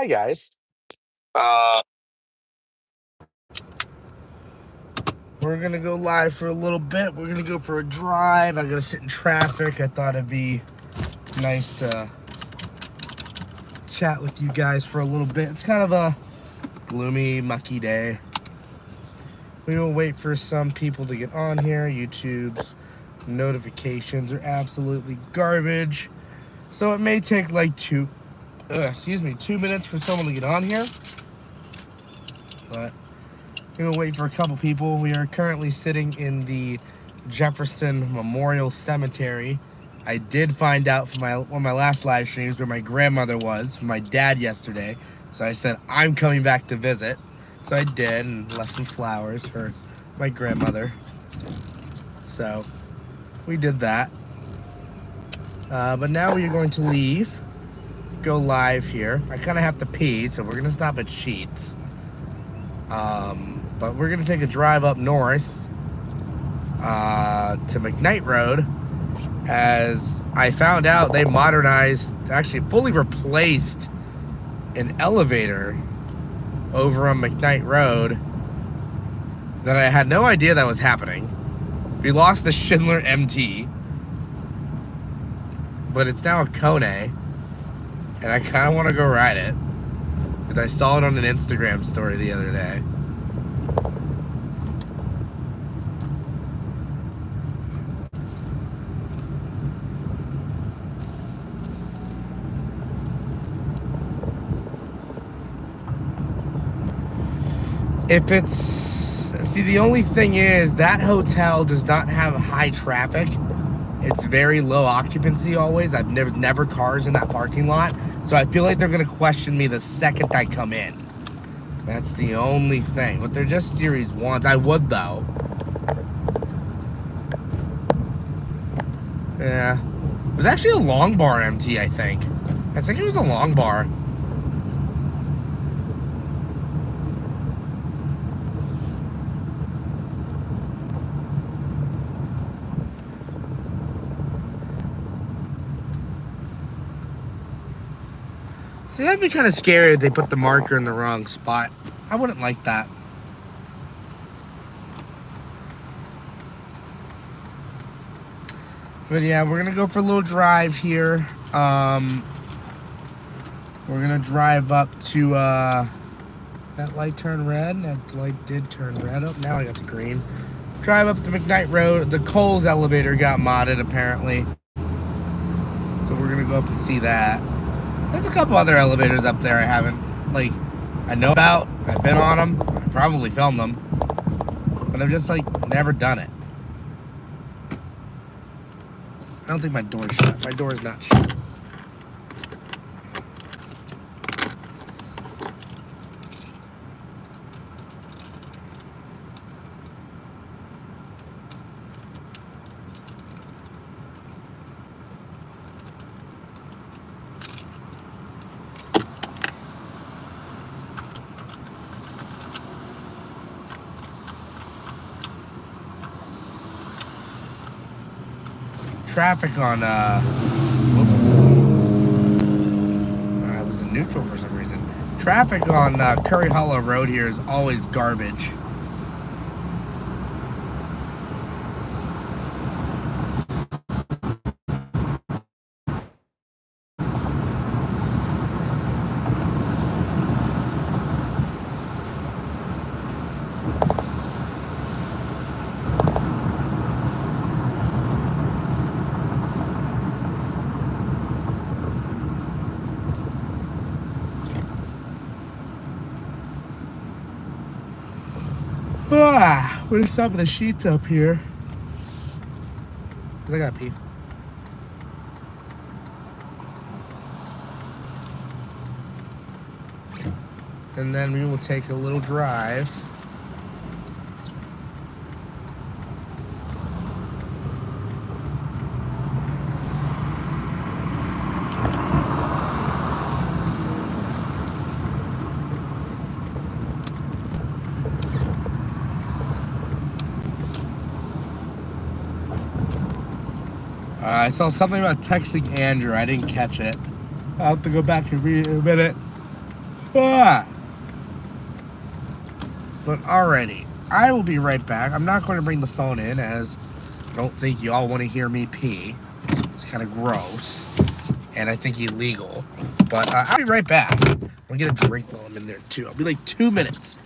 Hi guys. Uh, we're gonna go live for a little bit. We're gonna go for a drive. I gotta sit in traffic. I thought it'd be nice to chat with you guys for a little bit. It's kind of a gloomy, mucky day. We will wait for some people to get on here. YouTube's notifications are absolutely garbage, so it may take like 2 minutes for someone to get on here. But we will wait for a couple people. We are currently sitting in the Jefferson Memorial Cemetery. I did find out from one of my last live streams where my grandmother was from my dad yesterday. So I said, I'm coming back to visit. So I did and left some flowers for my grandmother. So we did that. But now we are going to leave, go live here. I kind of have to pee, so we're going to stop at Sheets. But we're going to take a drive up north to McKnight Road, as I found out they modernized, actually fully replaced an elevator over on McKnight Road that I had no idea that was happening. We lost the Schindler MT, but it's now a Kone, and I kind of want to go ride it because I saw it on an Instagram story the other day. If it's, see, the only thing is that hotel does not have high traffic. It's very low occupancy always. I've never cars in that parking lot. So I feel like they're gonna question me the second I come in. That's the only thing. But they're just Series 1s. I would though. Yeah. It was actually a long bar MT, I think. I think it was a long bar. See, that'd be kind of scary if they put the marker in the wrong spot. I wouldn't like that. But yeah, we're gonna go for a little drive here. We're gonna drive up to that light turned red. That light did turn red. Oh, now I got the green. Drive up to McKnight Road. The Coles elevator got modded apparently, so we're gonna go up and see that. There's a couple other elevators up there I haven't, like, I know about. I've been on them. I probably filmed them, but I've just, like, never done it. I don't think my door's shut. My door's not shut. Traffic on, I was in neutral for some reason. Traffic on Curry Hollow Road here is always garbage. We're gonna stop at the Sheets up here. I gotta pee. And then we will take a little drive. I saw something about texting Andrew. I didn't catch it. I'll have to go back and read it in a minute. But alrighty, I will be right back. I'm not going to bring the phone in, as I don't think you all want to hear me pee. It's kind of gross, and I think illegal. But I'll be right back. I'm gonna get a drink while I'm in there too. I'll be like 2 minutes.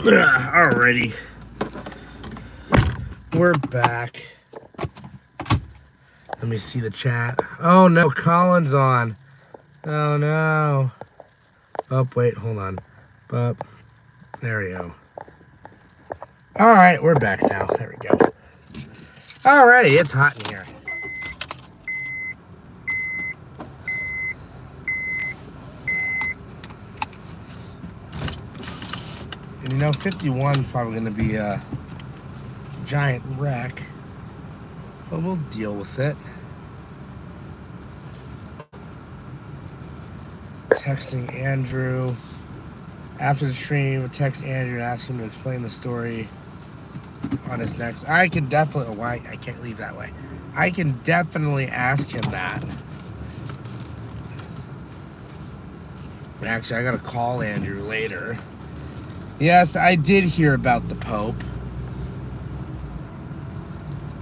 Alrighty, we're back. Let me see the chat. Oh no, Colin's on. Oh no. Oh wait, hold on. There we go. Alright, we're back now. There we go. Alrighty, it's hot in here. And you know, 51 is probably going to be a giant wreck. But we'll deal with it. Texting Andrew. After the stream, text Andrew and ask him to explain the story on his next. I can definitely. Why? I can't leave that way. I can definitely ask him that. Actually, I gotta call Andrew later. Yes, I did hear about the Pope.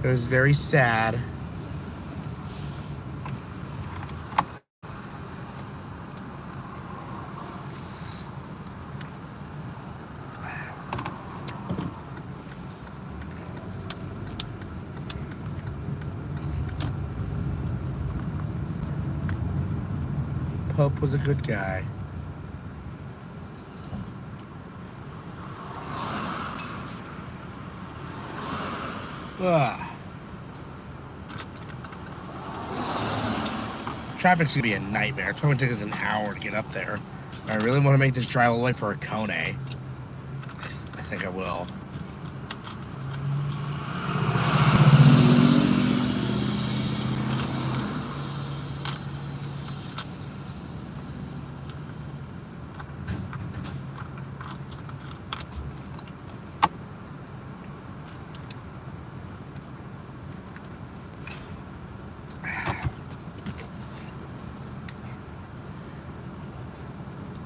It was very sad. Pope was a good guy. Ugh. Traffic's gonna be a nightmare. It's probably gonna take us an hour to get up there. I really want to make this drive all the way for a Kone. I think I will.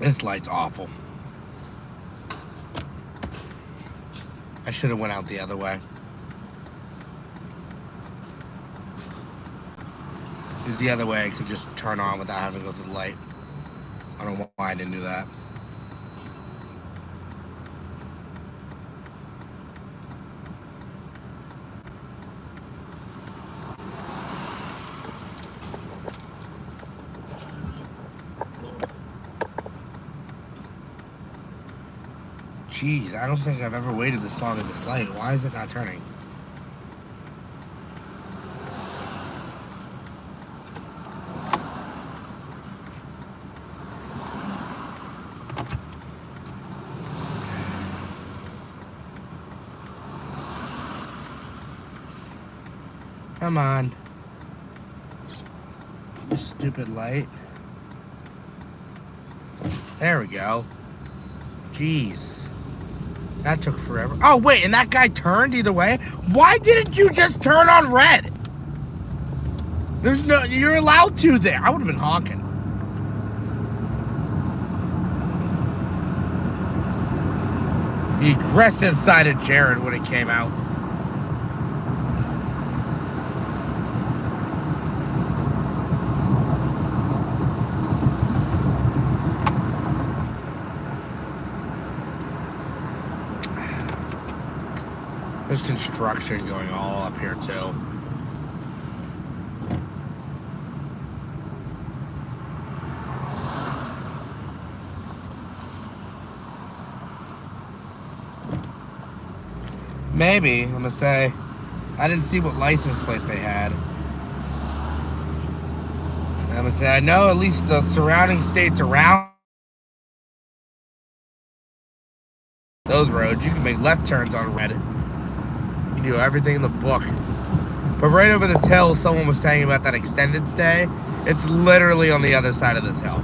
This light's awful. I should have went out the other way. Because the other way I could just turn on without having to go through the light. I don't know why I didn't do that. Jeez, I don't think I've ever waited this long at this light. Why is it not turning? Come on. Stupid light. There we go. Jeez. That took forever. Oh, wait, and that guy turned either way? Why didn't you just turn on red? There's no... You're allowed to there. I would have been honking. The aggressive side of Jared when it came out. There's construction going all up here too. Maybe, I'm gonna say, I didn't see what license plate they had. I'm gonna say, I know at least the surrounding states around those roads, you can make left turns on red. You can do everything in the book. But right over this hill, someone was saying about that extended stay. It's literally on the other side of this hill.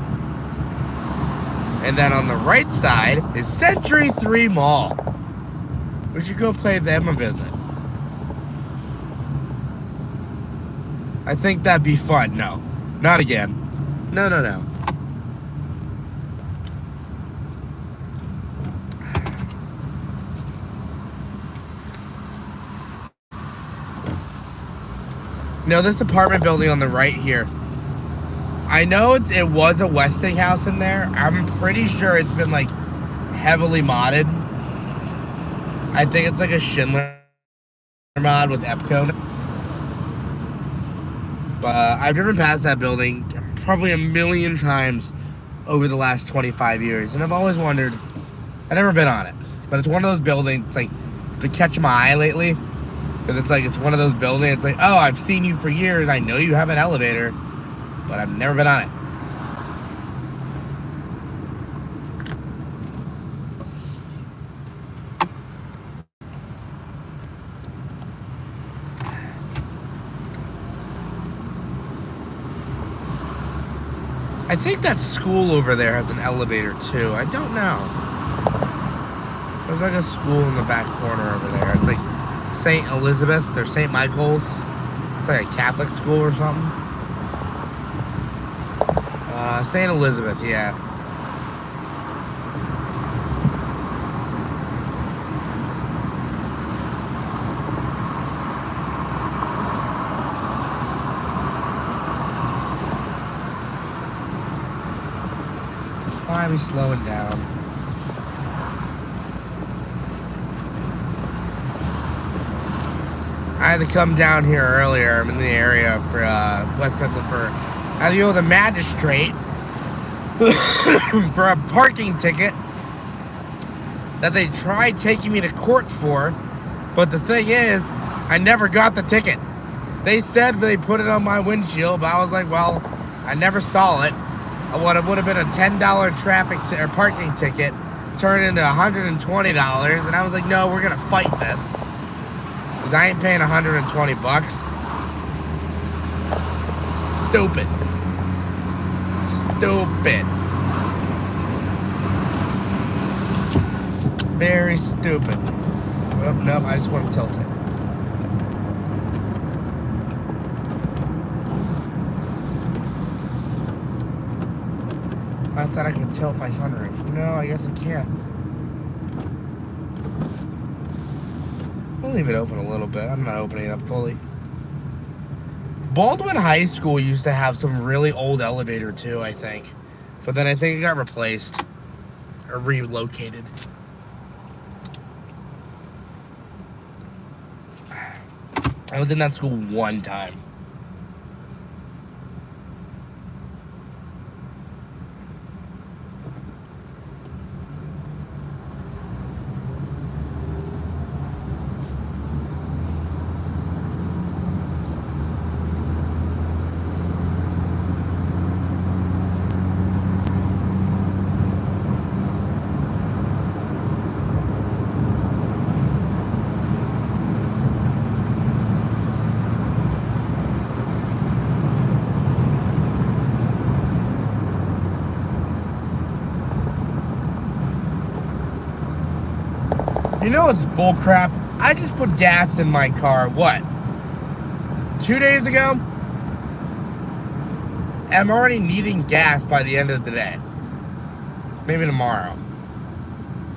And then on the right side is Century 3 Mall. We should go pay them a visit. I think that'd be fun. No, not again. No, no, no. No, this apartment building on the right here. I know it was a Westinghouse in there. I'm pretty sure it's been like heavily modded. I think it's like a Schindler mod with Epco. But I've driven past that building probably a million times over the last 25 years. And I've always wondered, I've never been on it. But it's one of those buildings, it's like, been catching my eye lately. Because it's like, it's one of those buildings, it's like, oh, I've seen you for years. I know you have an elevator. But I've never been on it. I think that school over there has an elevator too. I don't know. There's like a school in the back corner over there. It's like St. Elizabeth or St. Michael's. It's like a Catholic school or something. St. Elizabeth, yeah. Why are we slowing down? I had to come down here earlier. I'm in the area for West Midland for, I had to go with a magistrate. for a parking ticket that they tried taking me to court for. But the thing is, I never got the ticket. They said they put it on my windshield, but I was like, well, I never saw it. What it would have been a $10 or parking ticket turned into $120, and I was like, no, we're gonna fight this. Cause I ain't paying $120. Stupid. Stupid. Very stupid. Oh, nope, I just want to tilt it. I thought I could tilt my sunroof. No, I guess I can't. I'll leave it open a little bit. I'm not opening it up fully. Baldwin High School used to have some really old elevator too, I think. But then I think it got replaced or relocated. I was in that school one time. You know it's bullcrap? I just put gas in my car, what? 2 days ago? I'm already needing gas by the end of the day. Maybe tomorrow.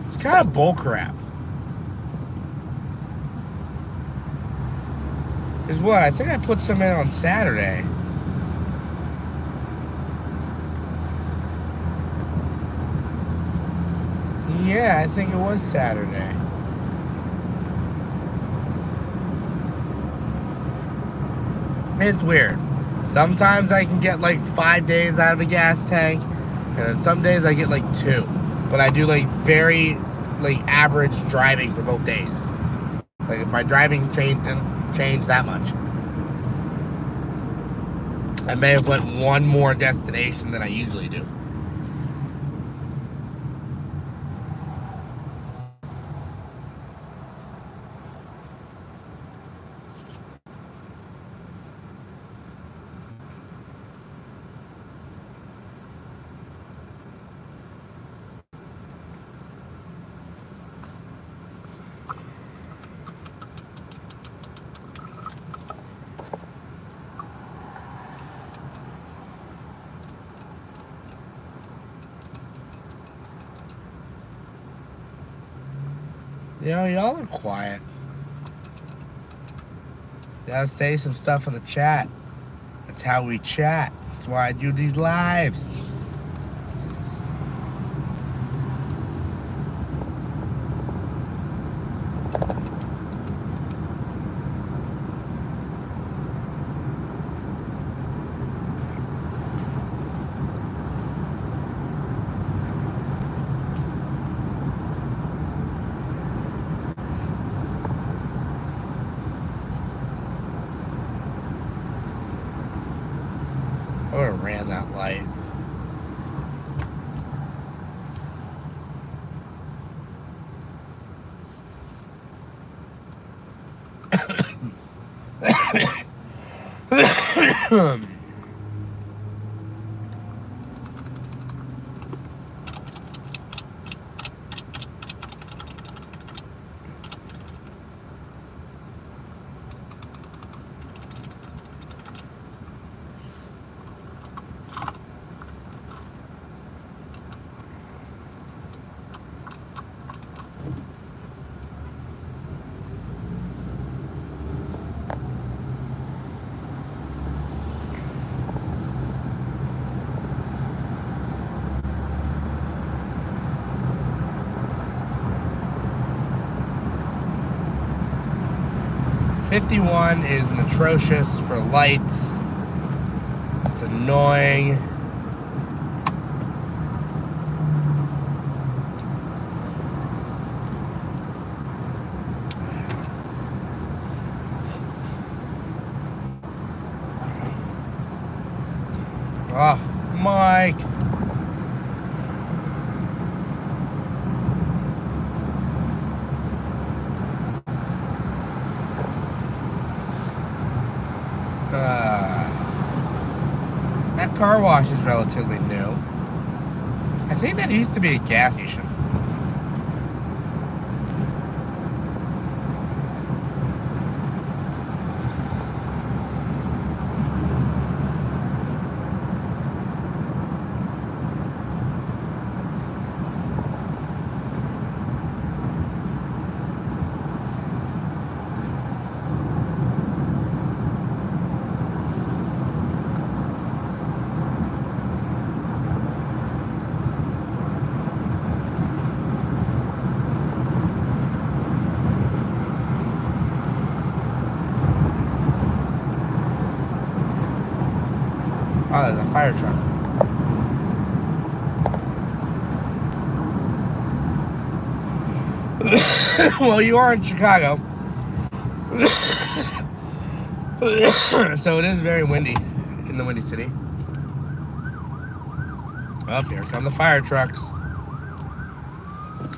It's kind of bullcrap. Is what? I think I put some in on Saturday. Yeah, I think it was Saturday. It's weird. Sometimes I can get like 5 days out of a gas tank, and then some days I get like 2. But I do like very like average driving for both days. Like if my driving didn't change that much. I may have went one more destination than I usually do. You know, y'all are quiet. Gotta say some stuff in the chat. That's how we chat. That's why I do these lives. I would have ran that light. $51 is atrocious for lights. It's annoying. Oh, Mike. That car wash is relatively new. I think that used to be a gas station. Oh, there's a fire truck. Well, you are in Chicago. So it is very windy in the Windy City. Up here come the fire trucks.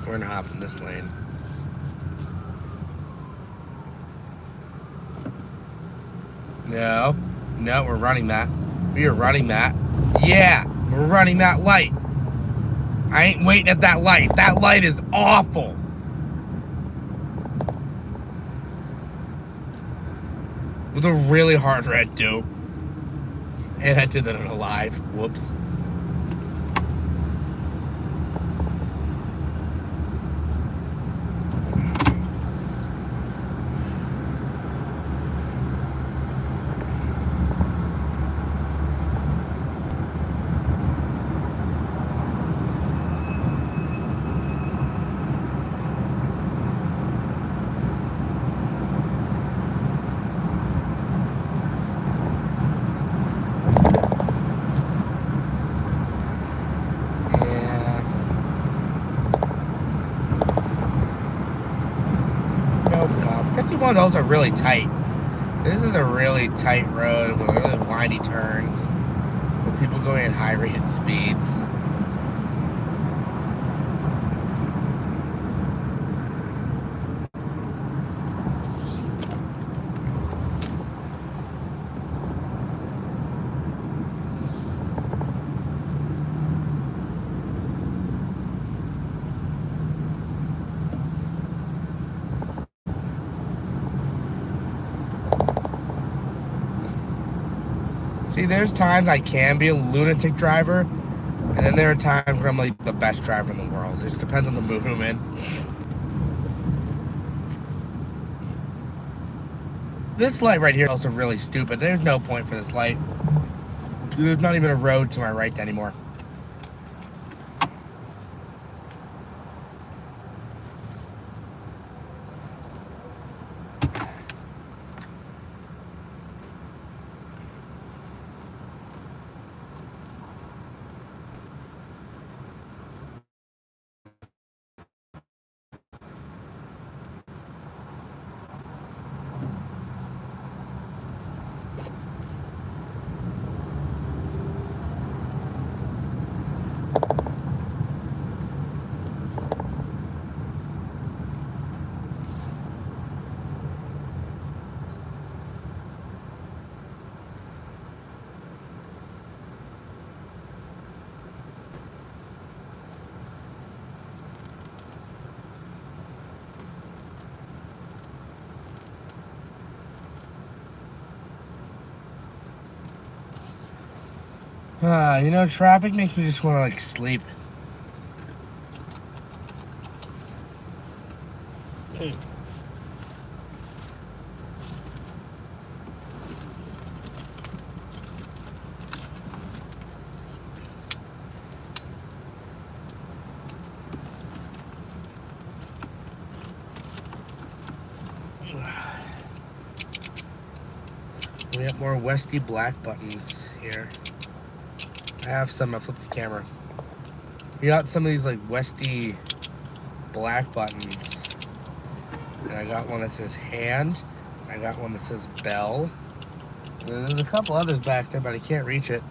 We're gonna hop in this lane. No, we're running that. We are running that. Yeah, we're running that light. I ain't waiting at that light. That light is awful. With a really hard red too. And I did that on a live. Whoops. One of those are really tight. This is a really tight road with really windy turns with people going at high rated speeds. See, there's times I can be a lunatic driver, and then there are times where I'm like the best driver in the world. It just depends on the mood I'm in. This light right here is also really stupid. There's no point for this light. There's not even a road to my right anymore. You know, traffic makes me just want to like sleep. We have more Westy black buttons here. I have some. I flipped the camera. We got some of these like Westy black buttons. And I got one that says hand. I got one that says bell. And there's a couple others back there, but I can't reach it.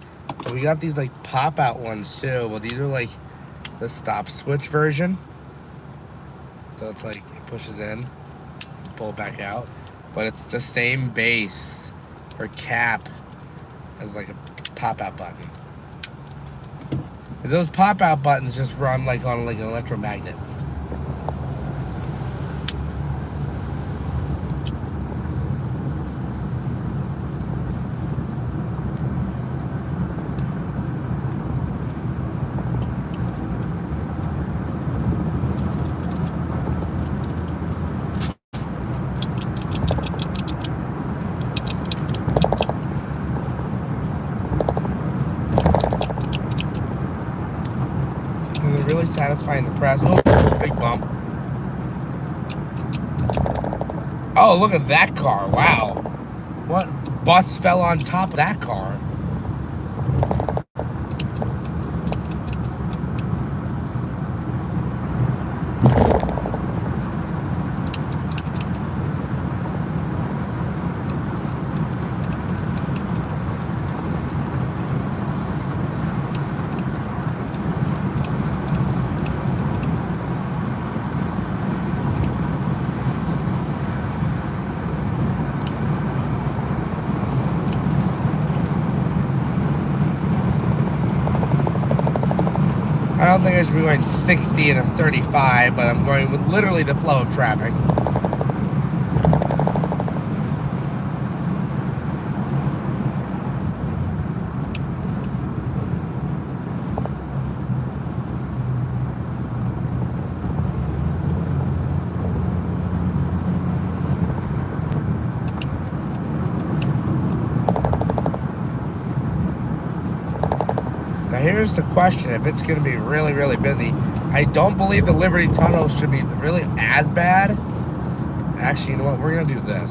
We got these like pop-out ones too. Well, these are like the stop switch version. So it's like it pushes in, pull it back out. But it's the same base or cap as like a pop-out button. Those pop-out buttons just run like on like an electromagnet. Really satisfying the press. Oh, big bump. Oh, look at that car. Wow. What bus fell on top of that car? I don't think I should be going 60 and a 35, but I'm going with literally the flow of traffic. Now here's the question, if it's going to be really, really busy, I don't believe the Liberty Tunnel should be really as bad. Actually, you know what, we're going to do this.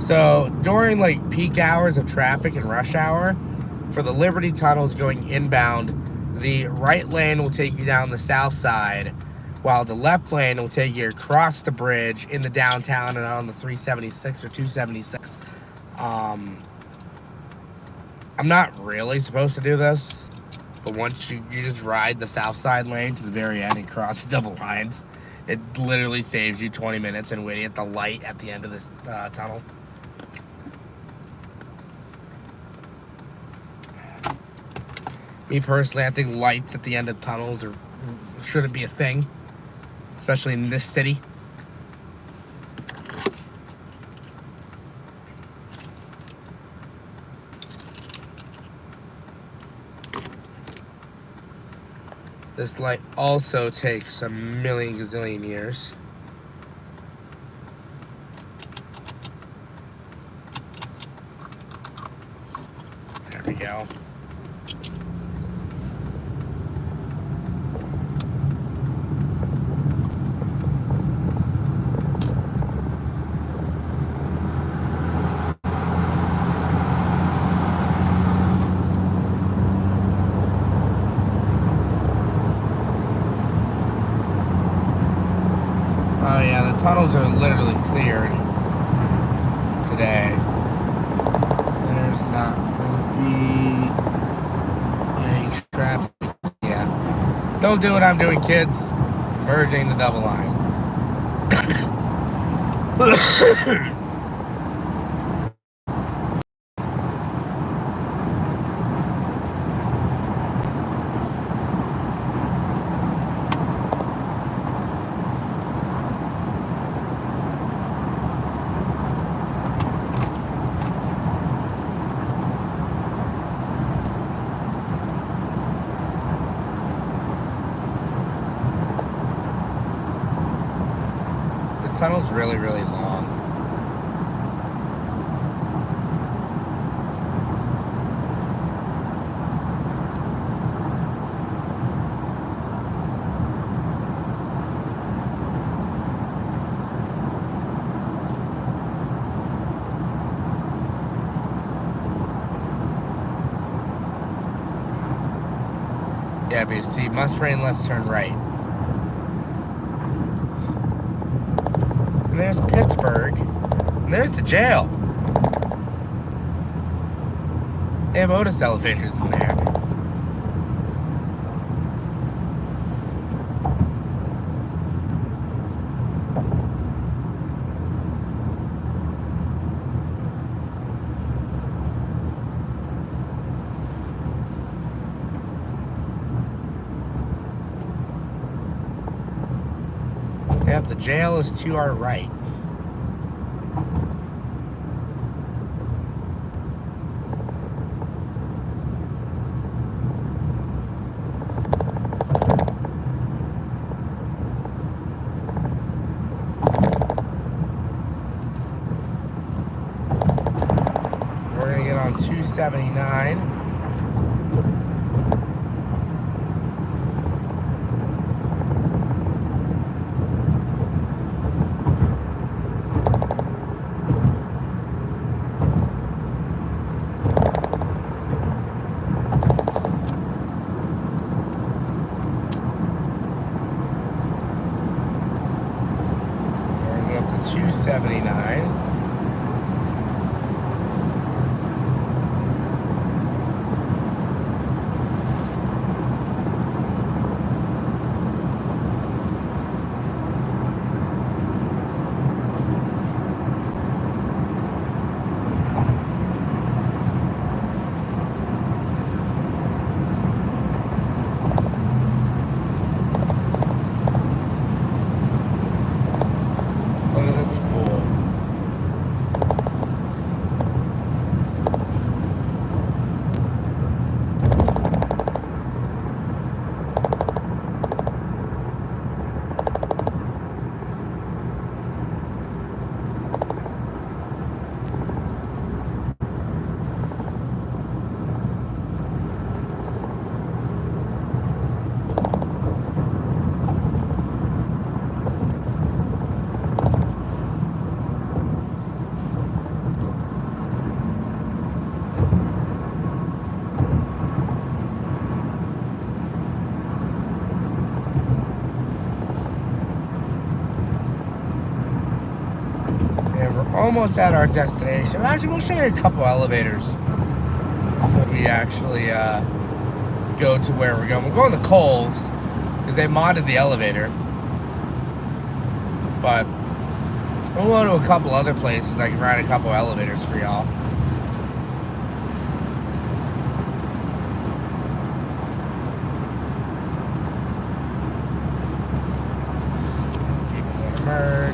So during like peak hours of traffic and rush hour, for the Liberty Tunnels going inbound, the right lane will take you down the south side, while the left lane will take you across the bridge in the downtown and on the 376 or 276. I'm not really supposed to do this, but once you just ride the south side lane to the very end and cross the double lines, it literally saves you 20 minutes in waiting at the light at the end of this tunnel. Me personally, I think lights at the end of tunnels shouldn't be a thing, especially in this city. This light also takes a million gazillion years. There we go. Oh yeah, the tunnels are literally cleared today. There's not gonna be any traffic. Yeah. Don't do what I'm doing, kids. Merging the double line. This tunnel's really, really long. Yeah, but you see, must rain, let's turn right. And there's Pittsburgh. And there's the jail. They have Otis elevators in there. Yep, the jail is to our right. We're gonna get on 279. We're gonna go up to 279. Look at this fool. And we're almost at our destination. Actually, we'll show you a couple elevators before we actually go to where we're going. We're going to Kohl's because they modded the elevator. But we'll go to a couple other places. I can ride a couple elevators for y'all. People want to merge.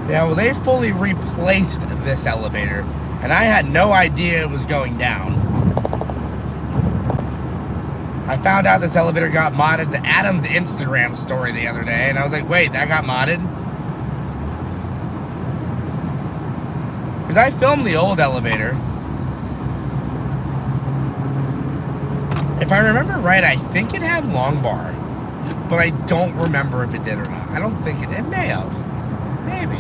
Yeah, well, they fully replaced this elevator, and I had no idea it was going down. I found out this elevator got modded to Adam's Instagram story the other day, and I was like, wait, that got modded? Because I filmed the old elevator. If I remember right, I think it had long bar, but I don't remember if it did or not. I don't think it may have. Maybe.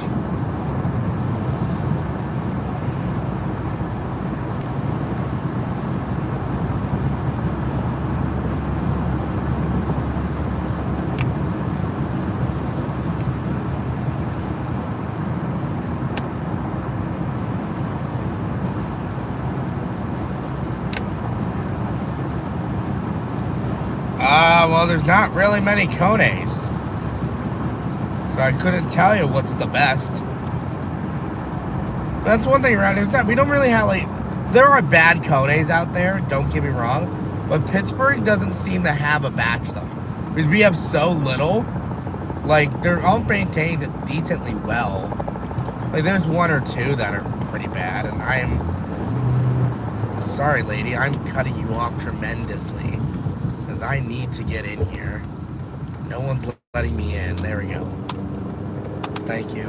Well, there's not really many Kones, so I couldn't tell you what's the best. That's one thing around here. We don't really have, like, there are bad Kones out there, don't get me wrong, but Pittsburgh doesn't seem to have a batch of them, because we have so little. Like, they're all maintained decently well. Like, there's one or two that are pretty bad, and I am sorry, lady, I'm cutting you off tremendously. I need to get in here. No one's letting me in. There we go. Thank you.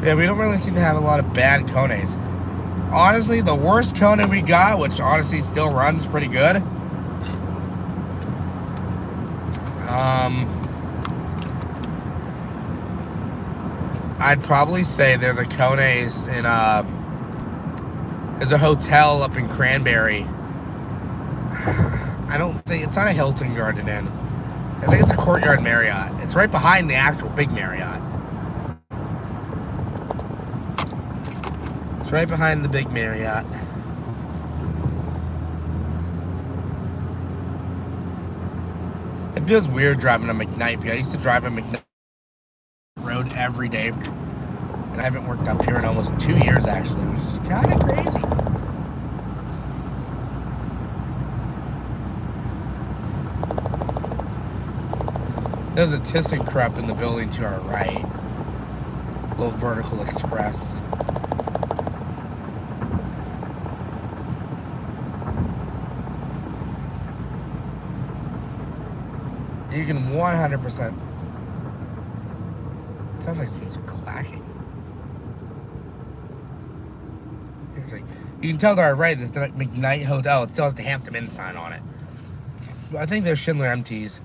Yeah, we don't really seem to have a lot of bad Kones. Honestly, the worst Kona we got, which honestly still runs pretty good. I'd probably say they're the Kones in there's a hotel up in Cranberry. I don't think it's not a Hilton Garden Inn. I think it's a Courtyard Marriott. It's right behind the actual big Marriott. It's right behind the big Marriott. It feels weird driving a McKnight. I used to drive a McKnight road every day. And I haven't worked up here in almost 2 years, actually, which is kind of crazy. There's a ThyssenKrupp in the building to our right. Little vertical express. You can 100%. It sounds like someone's clacking. You can tell to our right, there's the McKnight Hotel. It still has the Hampton Inn sign on it. I think they're Schindler MTs.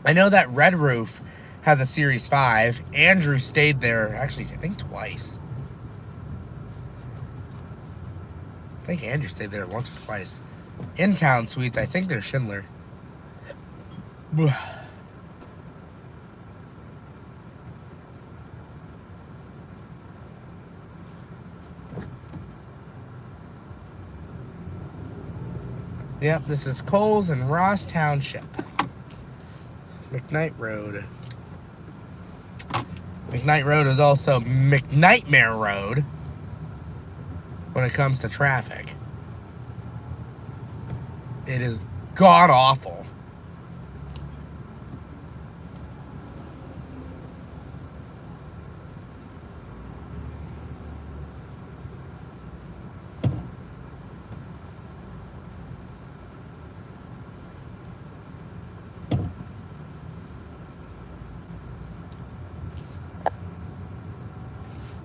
I know that Red Roof has a Series 5. Andrew stayed there, actually, I think twice. I think Andrew stayed there once or twice. In-town suites, I think they're Schindler. Yep, this is Coles and Ross Township. McKnight Road. McKnight Road is also McNightmare Road when it comes to traffic. It is god-awful.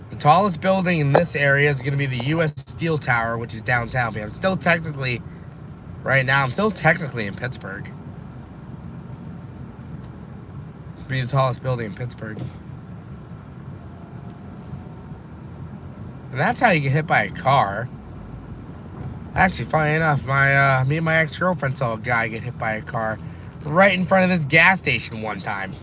The tallest building in this area is going to be the U.S. Steel Tower, which is downtown. But I'm still technically, right now, I'm still technically in Pittsburgh. It'll be the tallest building in Pittsburgh. And that's how you get hit by a car. Actually, funny enough, me and my ex-girlfriend saw a guy get hit by a car right in front of this gas station one time.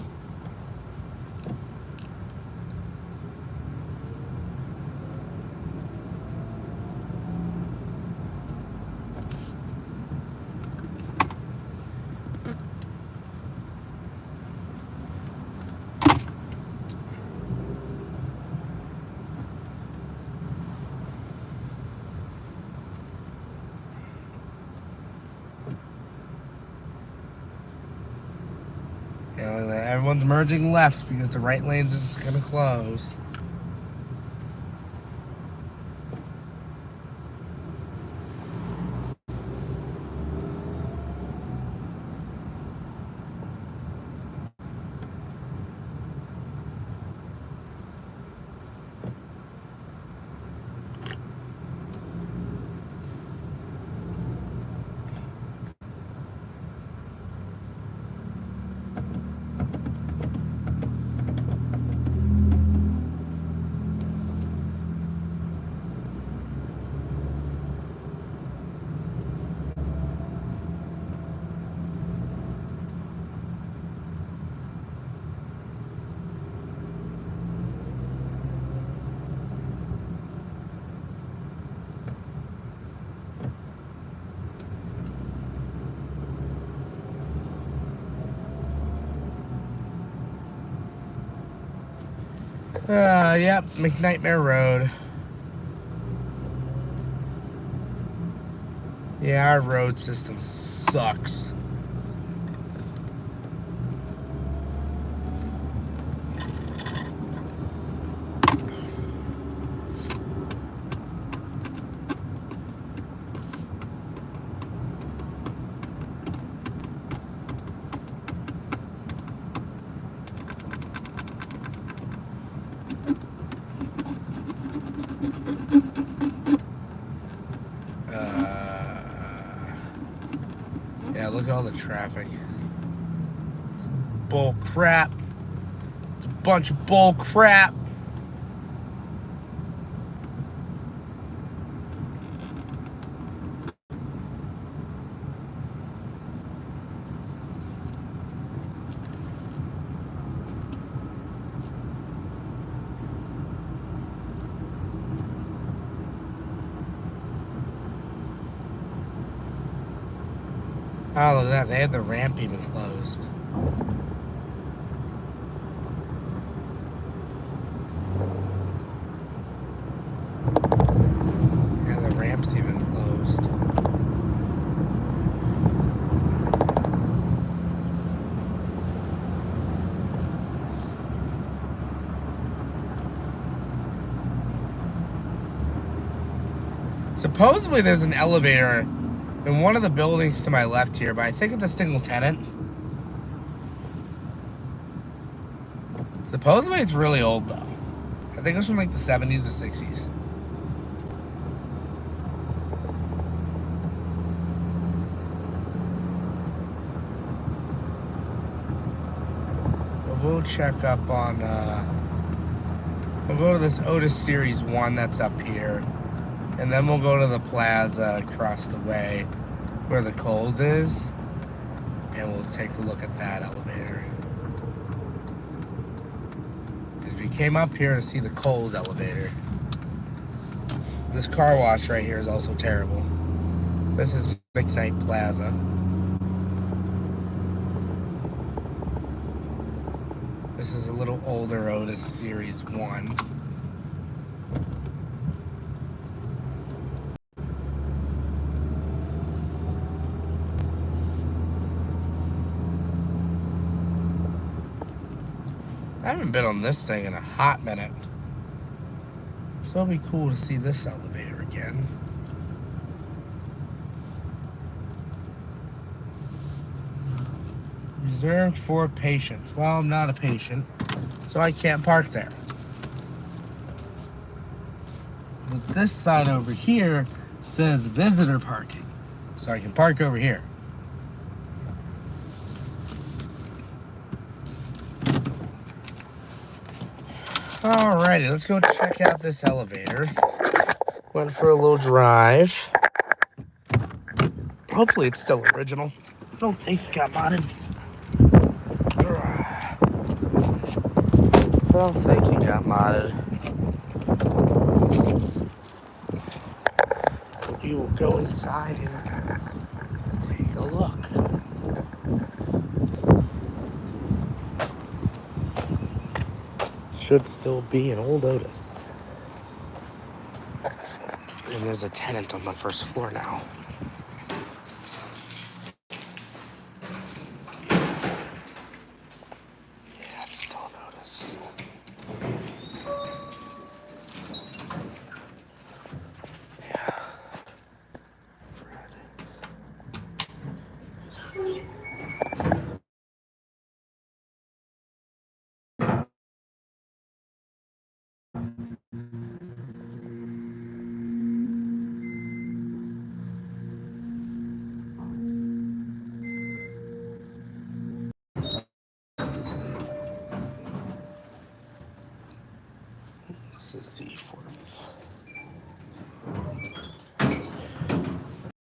You know, everyone's merging left because the right lane's just gonna close. Yep, McNightmare Road. Yeah, our road system sucks. Excuse all the traffic. It's bull crap. It's a bunch of bull crap. Oh, look at that. They had the ramp even closed. Yeah, the ramp's even closed. Supposedly there's an elevator in one of the buildings to my left here, but I think it's a single tenant. Supposedly it's really old though. I think it's from like the 70s or 60s. But we'll check up on, we'll go to this Otis Series 1 that's up here. And then we'll go to the plaza across the way where the Kohl's is. And we'll take a look at that elevator. Because we came up here to see the Kohl's elevator. This car wash right here is also terrible. This is McKnight Plaza. This is a little older Otis Series 1. I haven't been on this thing in a hot minute. So it'll be cool to see this elevator again. Reserved for patients. Well, I'm not a patient, so I can't park there. But this side over here says visitor parking, so I can park over here. Alrighty, let's go check out this elevator. Went for a little drive. Hopefully it's still original. I don't think it got modded. I don't think it got modded. We will go inside and take a look. Should still be an old Otis. And there's a tenant on the first floor now. Yeah, it's still an Otis. Yeah. This is the fourth.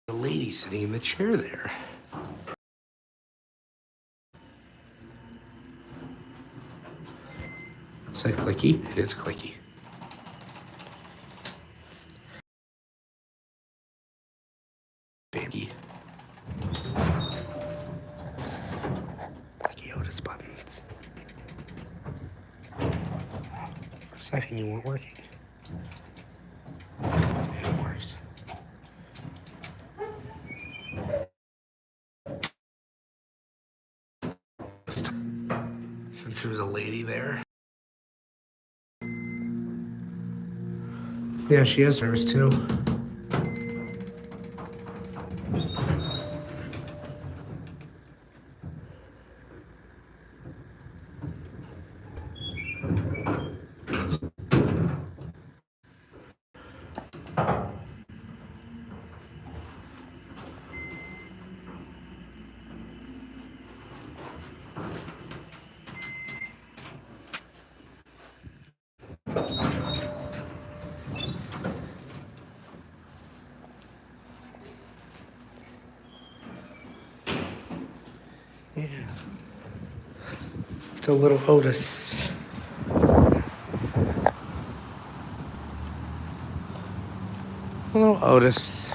The lady sitting in the chair there. Is that clicky? It is clicky. Baby. Clicky Otis buttons. For a second you weren't working. It works. Since there was a lady there. Yeah, she has service too. Yeah. It's a little Otis. A little Otis.